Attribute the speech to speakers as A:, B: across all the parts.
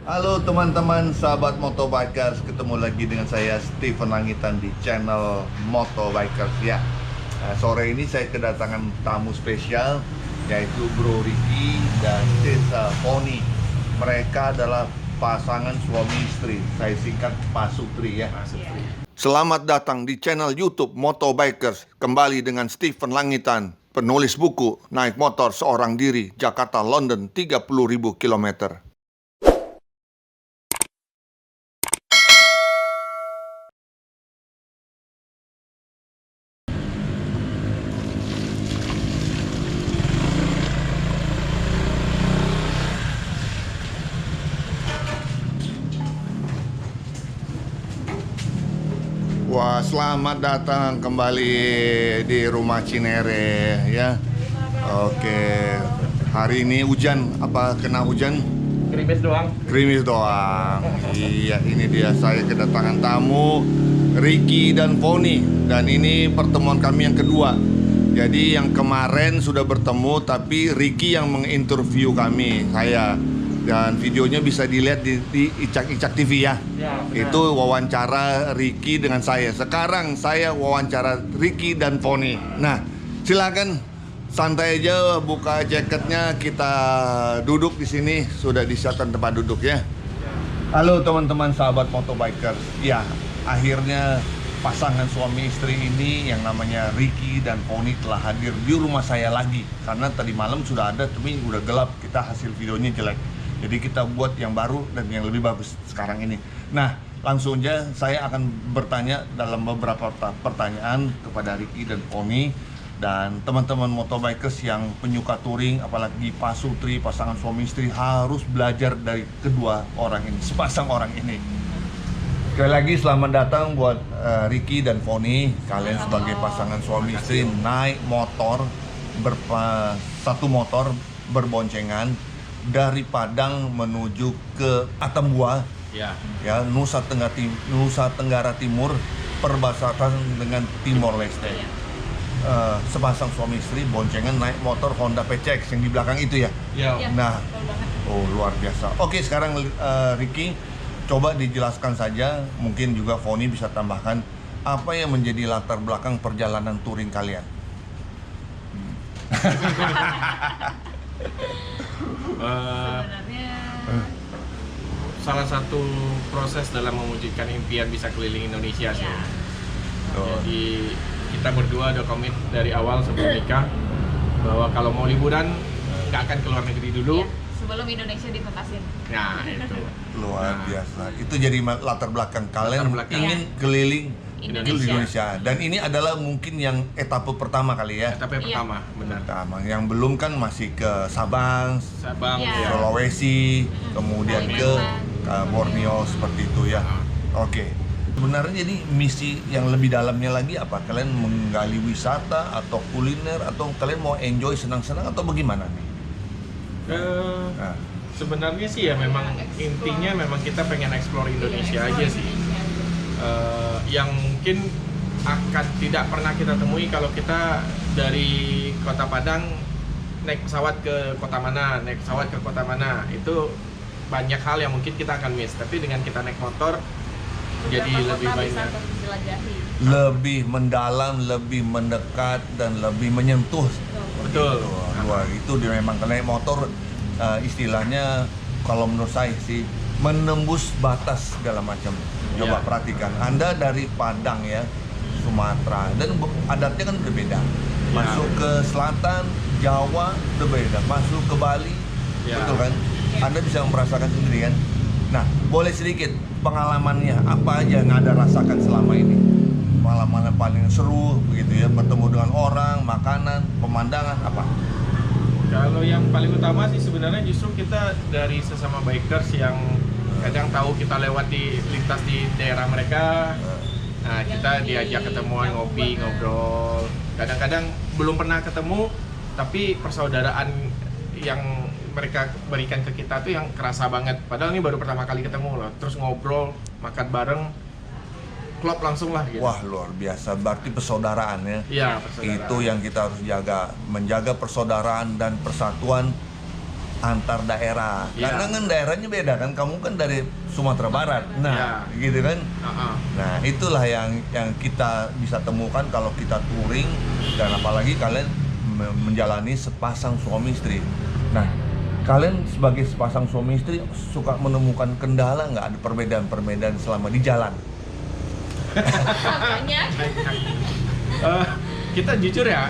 A: Halo teman-teman sahabat Motobikers, ketemu lagi dengan saya Stephen Langitan di channel Motobikers ya. Sore ini saya kedatangan tamu spesial yaitu Bro Ricky dan Desa Pony. Mereka adalah pasangan suami istri, saya singkat Pak Sutri ya. Selamat datang di channel YouTube Motobikers. Kembali dengan Stephen Langitan, penulis buku Naik Motor Seorang Diri Jakarta London 30.000 km. Wah, selamat datang kembali di rumah Cinere ya. Oke, hari ini hujan, apa kena hujan?
B: Gerimis doang.
A: Gerimis doang. Iya, ini dia saya kedatangan tamu Ricky dan Pony. Dan ini pertemuan kami yang kedua. Jadi yang kemarin sudah bertemu, tapi Ricky yang menginterview kami, saya. Dan videonya bisa dilihat di Icak-Icak TV ya.
B: Ya,
A: Itu wawancara Ricky dengan saya. Sekarang saya wawancara Ricky dan Pony. Nah, silakan santai aja, buka jaketnya, kita duduk di sini. Sudah disiapkan tempat duduk ya. Halo teman-teman sahabat Motobikers. Ya, akhirnya pasangan suami istri ini yang namanya Ricky dan Pony telah hadir di rumah saya lagi. Karena tadi malam sudah ada, tapi udah gelap. Kita hasil videonya jelek. Jadi kita buat yang baru dan yang lebih bagus sekarang ini. Nah, langsung aja saya akan bertanya dalam beberapa pertanyaan kepada Ricky dan Pony dan teman-teman Motobikers yang penyuka touring, apalagi Pak Sutri, pasangan suami istri, harus belajar dari kedua orang ini, sepasang orang ini. Sekali lagi selamat datang buat Ricky dan Pony. Kalian sebagai pasangan suami istri naik motor satu motor berboncengan dari Padang menuju ke Atambua
B: Ya.
A: ya, Nusa Tenggara Timur, perbatasan dengan Timor Leste. Sepasang suami istri boncengan naik motor Honda PCX yang di belakang itu ya.
B: Ya.
A: Nah, oh luar biasa. Oke, sekarang Ricky, coba dijelaskan saja, mungkin juga Pony bisa tambahkan apa yang menjadi latar belakang perjalanan touring kalian.
C: Sebenarnya
B: Salah satu proses dalam mewujudkan impian bisa keliling Indonesia sih.
C: ya,
B: Jadi kita berdua ada komit dari awal sebelum nikah bahwa kalau mau liburan nggak akan keluar negeri dulu.
C: ya, sebelum Indonesia ditentasin.
B: Nah itu
A: Luar biasa. Itu jadi latar belakang kalian
B: Latar belakang.
A: ingin keliling
C: Indonesia.
A: Indonesia. Dan ini adalah mungkin yang etape pertama kali ya.
B: etape
C: Iya.
B: pertama, benar.
A: Pertama, yang belum kan masih ke Sabang,
B: Sabang,
C: Iya.
B: ya.
A: Sulawesi, kemudian ke Borneo seperti itu ya.
B: Ah.
A: Oke. Sebenarnya jadi misi yang lebih dalamnya lagi apa? Kalian menggali wisata atau kuliner atau kalian mau enjoy senang-senang atau bagaimana nih?
B: Eh,
A: Nah,
B: Sebenarnya sih ya memang intinya memang kita pengen explore Indonesia aja sih. Yang mungkin akan tidak pernah kita temui kalau kita dari Kota Padang naik pesawat ke kota mana, naik pesawat ke kota mana, itu banyak hal yang mungkin kita akan miss. Tapi dengan kita naik motor jadi
C: Beberapa
B: lebih
C: kota
B: banyak.
C: bisa terjelajahi.
A: lebih mendalam, lebih mendekat dan lebih menyentuh.
B: Betul.
A: Luar itu dia memang naik motor istilahnya kalau menurut saya sih menembus batas segala macam. Coba
B: Ya.
A: perhatikan, Anda dari Padang ya, Sumatera, dan adatnya kan berbeda. Masuk ke selatan Jawa berbeda, masuk ke Bali,
B: Ya.
A: betul kan? Anda bisa merasakan sendiri kan? Nah, boleh sedikit pengalamannya apa aja yang Anda rasakan selama ini? Pengalaman yang paling seru begitu ya, bertemu dengan orang, makanan, pemandangan apa?
B: Kalau yang paling utama sih sebenarnya justru kita dari sesama bikers yang kadang tahu kita lewat di lintas di daerah mereka. Nah, kita diajak ketemuan, ngopi, ngobrol. Kadang-kadang belum pernah ketemu, tapi persaudaraan yang mereka berikan ke kita tuh yang kerasa banget. Padahal ini baru pertama kali ketemu loh. Terus ngobrol, makan bareng, klop langsung lah gitu.
A: Wah, luar biasa. Berarti persaudaraan ya.
B: Iya, persaudaraan.
A: Itu yang kita harus jaga, menjaga persaudaraan dan persatuan antar daerah.
B: Iya.
A: Karena kan daerahnya beda kan. Kamu kan dari Sumatera Barat. Nah, gitu kan. Nah, itulah yang kita bisa temukan kalau kita touring, dan apalagi kalian menjalani sepasang suami istri. Nah, kalian sebagai sepasang suami istri suka menemukan kendala nggak, ada perbedaan-perbedaan selama di jalan?
C: Banyak.
B: Kita jujur ya,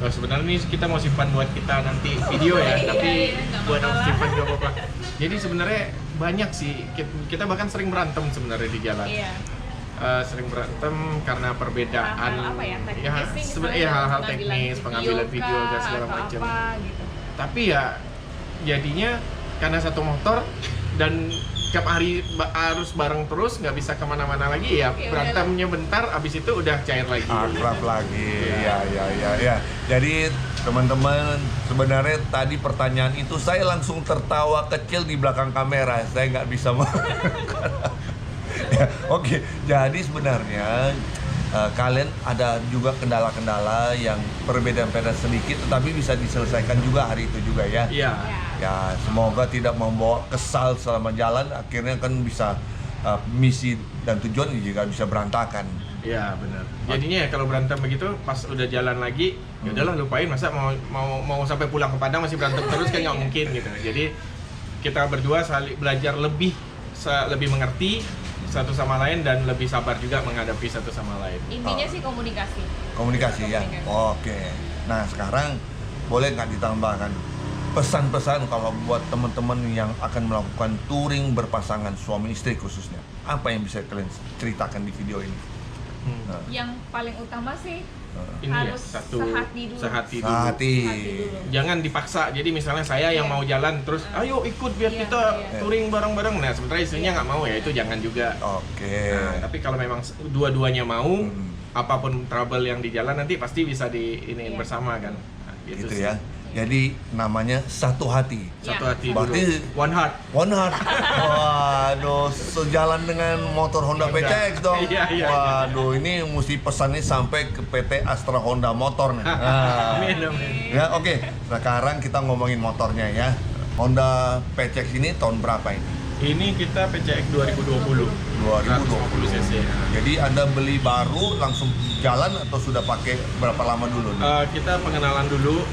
B: sebenarnya ini kita mau simpan buat kita nanti video ya, tapi
C: nggak
B: buat
C: apa-apa.
B: simpan gak apa-apa. Jadi sebenarnya banyak sih, kita bahkan sering berantem sebenarnya di jalan.
C: Iya.
B: Sering berantem karena perbedaan
C: Hal-hal apa ya, teknis sih,
B: sebenarnya
C: misalnya
B: hal-hal
C: pengambilan
B: teknis, pengambilan video
C: kah,
B: dan segala
C: atau
B: macam.
C: apa, gitu.
B: Tapi ya jadinya karena satu motor dan tiap hari harus bareng terus, nggak bisa kemana-mana lagi ya,
C: Ya,
B: berantemnya bentar, abis itu udah cair lagi.
A: Akrab lagi. Ya. Jadi teman-teman, sebenarnya tadi pertanyaan itu saya langsung tertawa kecil di belakang kamera. Saya nggak bisa ya, oke. Jadi sebenarnya kalian ada juga kendala-kendala yang perbedaan-perbedaan sedikit, tetapi bisa diselesaikan juga hari itu juga ya.
B: Iya.
A: Ya, semoga tidak membawa kesal selama jalan, akhirnya kan bisa misi dan tujuan juga bisa berantakan.
B: Iya benar. Jadinya ya kalau berantem begitu, pas udah jalan lagi, ya udahlah lupain, masa mau sampai pulang ke Padang masih berantem terus kan nggak mungkin gitu. Jadi kita berdua saling belajar lebih mengerti satu sama lain dan lebih sabar juga menghadapi satu sama lain.
C: Intinya sih komunikasi.
A: Komunikasi ya. Oke. Nah, sekarang boleh nggak ditambahkan pesan-pesan kalau buat teman-teman yang akan melakukan touring berpasangan suami istri khususnya? Apa yang bisa kalian ceritakan di video ini? Nah,
C: Yang paling utama sih
B: Ini ya
C: harus
B: satu
C: sehati dulu.
B: sehati dulu.
A: hati.
C: dulu.
B: Jangan dipaksa. Jadi misalnya saya yang
C: Iya.
B: mau jalan terus, ayo ikut biar
C: Iya,
B: kita
C: iya.
B: touring bareng-bareng. Nah, sementara istrinya
C: Iya.
B: nggak mau ya itu jangan juga.
A: Oke.
B: Nah, tapi kalau memang dua-duanya mau,
A: Hmm.
B: apapun trouble yang di jalan nanti pasti bisa
C: Iya.
B: diiniin bersama kan. Nah,
A: Gitu
B: sih.
A: ya. Jadi namanya satu hati.
B: Satu
C: Ya.
B: hati
A: Berarti
B: dulu. One heart.
A: One heart. Waduh, sejalan dengan motor Honda
B: Honda.
A: PCX dong.
B: Iya, iya.
A: Waduh, ini mesti pesannya sampai ke PT Astra Honda Motor nih. Nah.
B: Amin, amin.
A: Ya, oke. Sekarang kita ngomongin motornya ya. Honda PCX ini tahun berapa ini?
B: Ini kita PCX 2020.
A: 2020
B: cc.
A: Jadi Anda beli baru langsung jalan atau sudah pakai berapa lama dulu nih?
B: Kita pengenalan dulu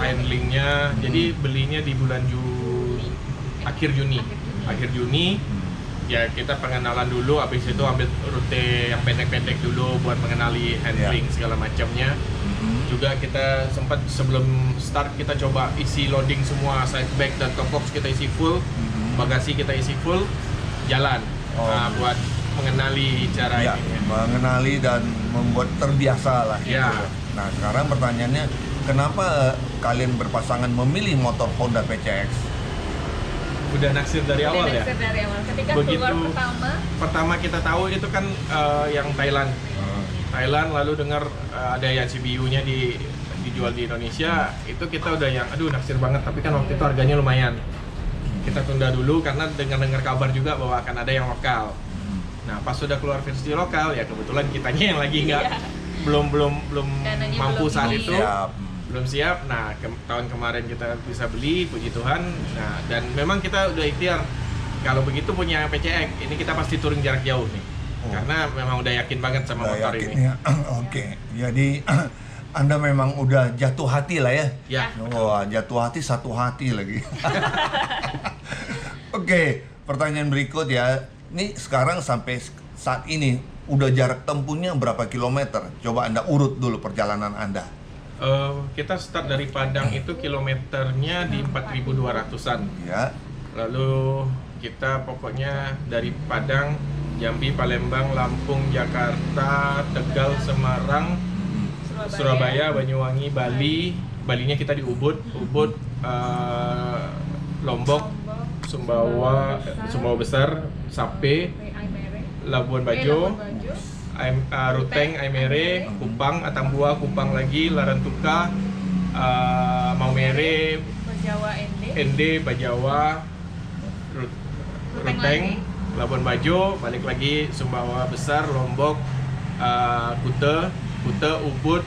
B: handlingnya. Jadi belinya di bulan akhir Juni. Akhir Juni. Ya kita pengenalan dulu, habis itu ambil rute yang pendek-pendek dulu buat mengenali handling segala macamnya. Juga kita sempat sebelum start kita coba isi loading semua, side bag dan top box kita isi full, bagasi kita isi full, jalan. Buat mengenali cara
A: Ya,
B: ini.
A: mengenali dan membuat terbiasa lah.
B: Ya.
A: Gitu. Nah, sekarang pertanyaannya, kenapa kalian berpasangan memilih motor Honda PCX?
B: Udah naksir dari awal ya.
C: Udah dari awal. Ketika
B: Begitu
C: keluar
B: pertama kita tahu itu kan yang Thailand, lalu dengar ada yang CBU-nya dijual di Indonesia, itu kita udah yang aduh naksir banget, tapi kan waktu itu harganya lumayan. Kita tunda dulu karena dengar kabar juga bahwa akan ada yang lokal. Nah, pas sudah keluar versi lokal ya kebetulan kitanya yang lagi nggak belum
C: Dananya
B: mampu
C: belum
B: saat
C: ini.
B: itu.
A: Siap.
B: Belum siap. Nah, tahun kemarin kita bisa beli, puji Tuhan. Nah, dan memang kita udah ikhtiar kalau begitu punya PCX, ini kita pasti touring jarak jauh nih. Karena memang udah yakin banget sama
A: Udah
B: motor
A: yakin
B: ini.
A: ya. Oke. Jadi Anda memang udah jatuh hati lah ya.
B: Ya.
A: Wah, jatuh hati satu hati lagi. Oke, pertanyaan berikut ya. Ini sekarang sampai saat ini udah jarak tempuhnya berapa kilometer? Coba Anda urut dulu perjalanan Anda.
B: Kita start dari Padang itu kilometernya di 4.200-an.
A: Ya.
B: Lalu kita pokoknya dari Padang, Jambi, Palembang, Lampung, Jakarta, Tegal, Semarang, Surabaya, Banyuwangi, Bali. Balinya kita di Ubud, Lombok, Sumbawa Besar, Sape, Labuan Bajo, Ruteng, Aimere, Kupang, Atambua, Kupang lagi, Larantuka, Maumere,
C: Jawa ND.
B: ND, Bajawa, Ruteng, Labuan Bajo, balik lagi Sumbawa Besar, Lombok, Kute, Ubud,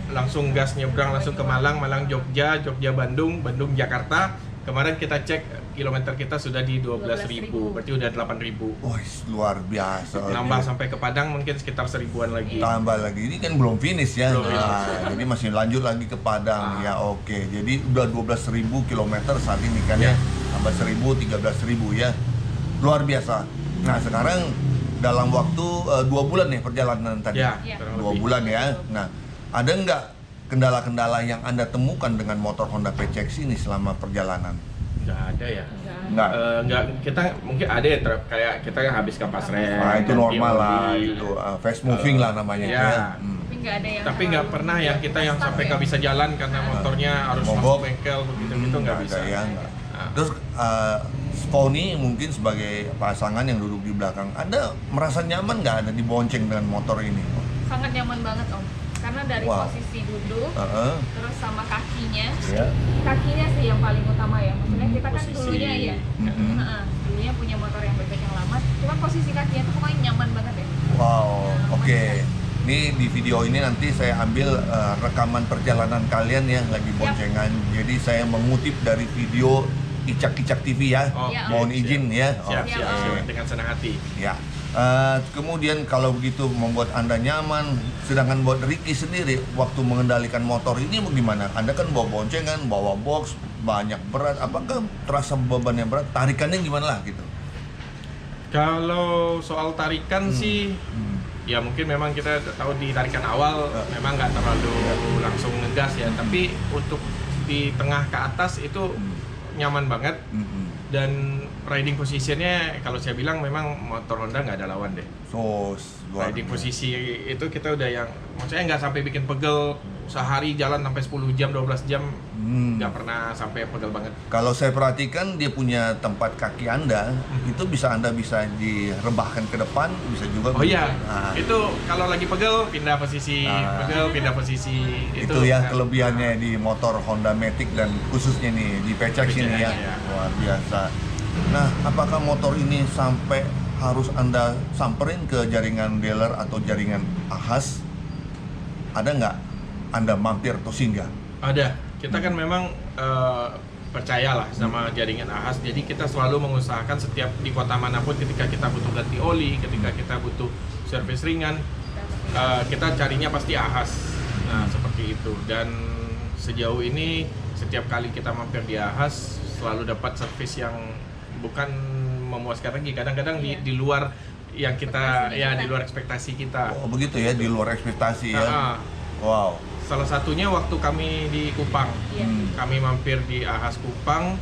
B: langsung gas nyebrang langsung ke Malang, Malang Jogja, Jogja Bandung, Bandung Jakarta. Kemarin kita cek kilometer kita sudah di 12.000, berarti udah 8.000.
A: Wah, luar biasa.
B: Nambah sampai ke Padang mungkin sekitar 1.000-an lagi.
A: Tambah lagi, ini kan belum finish ya.
B: Belum finish.
A: Nah, jadi masih lanjut lagi ke Padang. Ya oke, jadi udah 12.000 kilometer saat ini kan ya. Tambah 1.000, 13.000 ya. Luar biasa. Nah sekarang dalam waktu 2 bulan nih perjalanan tadi.
B: Ya,
C: Ya.
B: kurang
A: 2
B: lebih.
A: bulan ya. Nah, ada nggak kendala-kendala yang Anda temukan dengan motor Honda PCX ini selama perjalanan?
B: Nggak ada ya.
A: Nggak.
B: Nggak, kita mungkin ada ya kayak kita yang habis kapas rem.
A: Nah, itu
B: ganti
A: normal lah,
B: oli.
A: itu fast moving lah namanya
B: ya.
A: ya.
C: Tapi nggak ada yang
B: Tapi nggak pernah yang kita yang sampai nggak bisa jalan karena motornya harus
A: Mogok.
B: masuk bengkel begitu gitu nggak
A: Nggak
B: bisa.
A: ada ya, nggak.
B: Nah.
A: Terus Pony mungkin sebagai pasangan yang duduk di belakang, Anda merasa nyaman nggak ada dibonceng dengan motor ini?
C: sangat nyaman banget Om. Karena dari
A: Wow.
C: posisi duduk,
A: Heeh.
C: terus sama kakinya.
A: Ya.
C: Kakinya sih yang paling utama ya. Maksudnya kita kan
B: Posisi.
C: dulunya ya.
A: Mhm.
C: Dulunya punya motor yang bebek yang lama. Cuman posisi kakinya tuh pokoknya nyaman banget ya.
A: Wow, oke. Ini di video ini nanti saya ambil rekaman perjalanan kalian ya lagi boncengan. Jadi saya mengutip dari video Icak-Icak TV ya.
B: Oh,
C: Ya.
A: Mohon
B: siap.
A: izin ya.
B: Siap,
A: Oke.
B: siap, siap. Dengan senang hati.
A: Ya. Kemudian kalau begitu membuat Anda nyaman, sedangkan buat Ricky sendiri waktu mengendalikan motor ini bagaimana? Anda kan bawa boncengan, bawa box, banyak berat. Apakah terasa bebannya berat? Tarikannya gimana lah gitu?
B: Kalau soal tarikan sih, ya mungkin memang kita tahu di tarikan awal memang nggak terlalu langsung ngegas ya. Tapi untuk di tengah ke atas itu nyaman banget. Dan riding positionnya kalau saya bilang memang motor Honda nggak ada lawan deh.
A: So, luar
B: Riding
A: biasa.
B: posisi itu kita udah yang, maksudnya nggak sampai bikin pegel sehari jalan sampai 10 jam, 12 jam, nggak pernah sampai pegel banget.
A: Kalau saya perhatikan dia punya tempat kaki Anda, itu Anda bisa direbahkan ke depan, bisa juga.
B: Oh iya,
A: Nah,
B: itu kalau lagi pegel pindah posisi,
A: Ah.
B: pegel pindah posisi.
A: itu ya kelebihannya di motor Honda Matic dan khususnya nih di PCX ini ya.
B: Iya.
A: Luar biasa. Nah, apakah motor ini sampai harus Anda samperin ke jaringan dealer atau jaringan ahas? Ada nggak Anda mampir atau singgah?
B: Ada. Kita kan memang percayalah sama jaringan ahas. Jadi kita selalu mengusahakan setiap di kota manapun ketika kita butuh ganti oli, ketika kita butuh servis ringan, kita carinya pasti ahas. Nah, seperti itu. Dan sejauh ini setiap kali kita mampir di ahas selalu dapat servis yang bukan memuaskan lagi. Kadang-kadang di luar yang kita
C: Ekspektasi
B: ya
C: kita.
B: di luar ekspektasi kita.
A: Oh begitu ya, di luar ekspektasi ya.
B: Ah,
A: Wow.
B: salah satunya waktu kami di Kupang.
C: Iya.
B: Kami mampir di Ahas Kupang.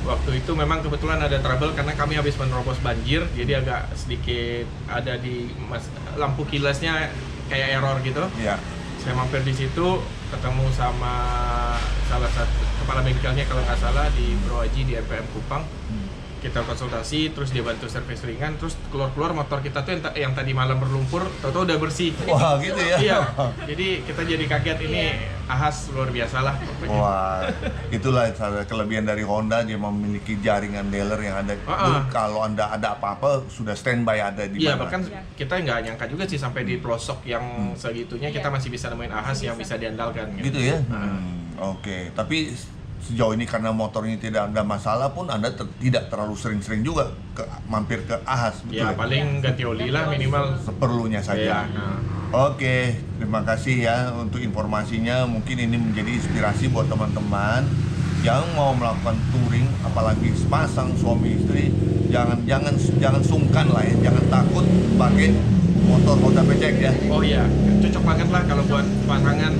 B: Waktu itu memang kebetulan ada trouble karena kami habis menerobos banjir, jadi agak sedikit ada di lampu kilasnya kayak error gitu.
A: Ya.
B: Saya mampir di situ, ketemu sama salah satu kepala bengkelnya kalau nggak salah di Bro Haji di MPM Kupang. Kita konsultasi, terus dia bantu servis ringan, terus keluar motor kita tuh yang tadi malam berlumpur, tahu-tahu udah bersih.
A: Wah gitu ya.
B: Iya, jadi kita jadi kaget ini Ahas luar biasa lah pokoknya.
A: Wah, itulah salah kelebihan dari Honda, dia memiliki jaringan dealer yang ada. Kalau Anda ada apa-apa sudah standby ada di
B: Iya,
A: mana.
B: bahkan kita nggak nyangka juga sih sampai di pelosok yang segitunya kita masih bisa nemuin Ahas yang bisa diandalkan.
A: Gitu ya. Oke, tapi sejauh ini karena motor ini tidak ada masalah pun Anda tidak terlalu sering-sering juga mampir ke Ahas, betul
B: Ya, paling ganti oli lah minimal.
A: seperlunya saja.
B: Iya, nah.
A: Oke, terima kasih ya untuk informasinya. Mungkin ini menjadi inspirasi buat teman-teman yang mau melakukan touring, apalagi sepasang suami istri. Jangan sungkan lah ya, jangan takut pakai motor Honda PCX ya.
B: Oh iya, cocok banget lah kalau buat pasangan.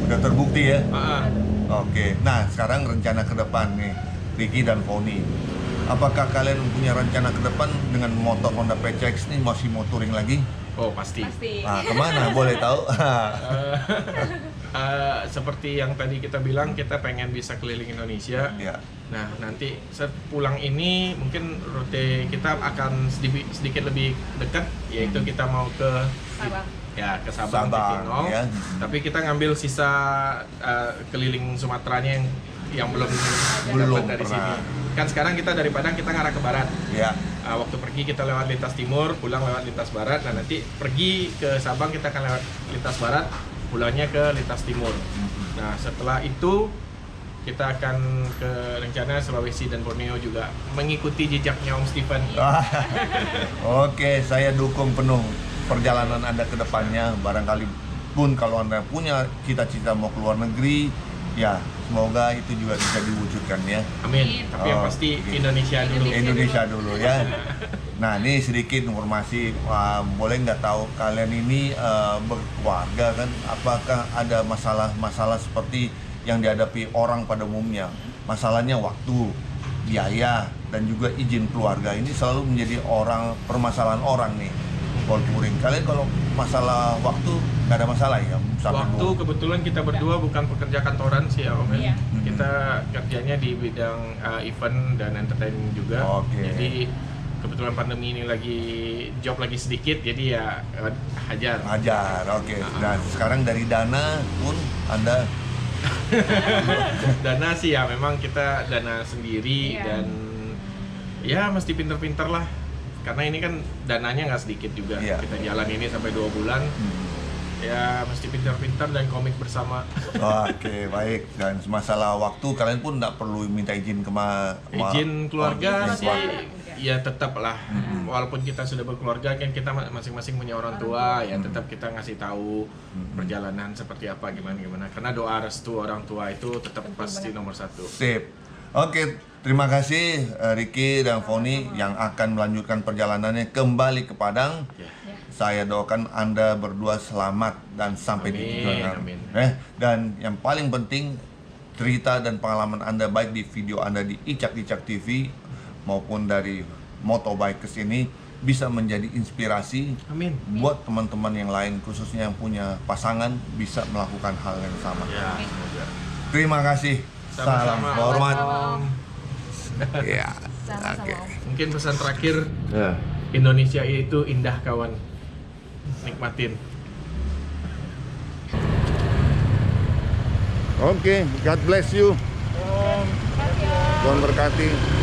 A: Udah terbukti ya.
B: Heeh.
A: Oke, nah sekarang rencana ke depan nih, Ricky dan Pony. Apakah kalian punya rencana ke depan dengan motor Honda PCX nih, masih mau touring lagi?
B: Oh pasti.
C: Pasti.
A: Ah, kemana? Boleh tahu?
B: Seperti yang tadi kita bilang, kita pengen bisa keliling Indonesia.
A: Ya.
B: Nah, nanti sepulang ini mungkin rute kita akan sedikit lebih dekat, yaitu kita mau ke
C: Sabang.
B: ya ke Sabang,
A: Sabang,
B: Titinol.
A: ya.
B: Tapi kita ngambil sisa keliling Sumateranya yang belum
A: Belum
B: dapat dari
A: pernah.
B: sini. Kan sekarang kita dari Padang kita ngarah ke barat.
A: Ya.
B: Waktu pergi kita lewat lintas timur, pulang lewat lintas barat. Nah nanti pergi ke Sabang kita akan lewat lintas barat. pulangnya ke lintas timur. Nah setelah itu kita akan ke rencana Sulawesi dan Borneo juga mengikuti jejaknya Om Stephen.
A: Oke, saya dukung penuh perjalanan Anda ke depannya. Barangkali pun kalau Anda punya cita-cita mau ke luar negeri, ya semoga itu juga bisa diwujudkan ya.
B: Amin. Tapi yang pasti Indonesia dulu.
A: Indonesia dulu ya. Nah, ini sedikit informasi. Boleh nggak tahu kalian ini berkeluarga kan? Apakah ada masalah-masalah seperti yang dihadapi orang pada umumnya? Masalahnya waktu, biaya, dan juga izin keluarga. Ini selalu menjadi permasalahan orang nih. Touring. Kalian kalau masalah waktu nggak ada masalah ya?
B: Waktu kebetulan kita berdua bukan pekerja kantoran sih ya Om.
C: Iya.
B: Kita kerjanya di bidang event dan entertainment juga.
A: Oke.
B: Jadi kebetulan pandemi ini job lagi sedikit, jadi ya hajar.
A: Oke. Dan sekarang dari dana pun Anda
B: Dana sih ya memang kita dana sendiri.
C: Iya.
B: Dan ya mesti pinter-pinter lah. Karena ini kan dananya nggak sedikit juga.
A: Iya.
B: Kita jalan ini sampai 2 bulan. Ya mesti pintar-pintar dan komit bersama.
A: Oke, baik. Dan masalah waktu kalian pun nggak perlu minta izin
B: Izin keluarga
A: izin
B: sih
A: keluarga.
B: ya tetap lah. Walaupun kita sudah berkeluarga kan kita masing-masing punya orang tua, ya tetap kita ngasih tahu perjalanan seperti apa gimana. Karena doa restu orang tua itu tetap pasti nomor 1.
A: Sip. Oke, terima kasih Ricky dan Foni yang akan melanjutkan perjalanannya kembali ke Padang.
B: Ya.
A: Saya doakan Anda berdua selamat dan sampai di
B: Amin,
A: tujuan.
B: amin.
A: Dan yang paling penting cerita dan pengalaman Anda baik di video Anda di Icak-Icak TV maupun dari Motobikers ini bisa menjadi inspirasi
B: Amin.
A: buat teman-teman yang lain khususnya yang punya pasangan bisa melakukan hal yang sama.
B: Ya,
C: Oke.
B: semoga.
A: Terima kasih. Salam
B: Sama-sama.
A: hormat.
C: Om.
A: Ya.
C: Sama-sama
A: Oke.
C: Om.
B: Mungkin pesan terakhir, Indonesia itu indah kawan. Nikmatin.
A: Oke, God bless you.
C: Kasih, Om.
A: Tuhan berkati.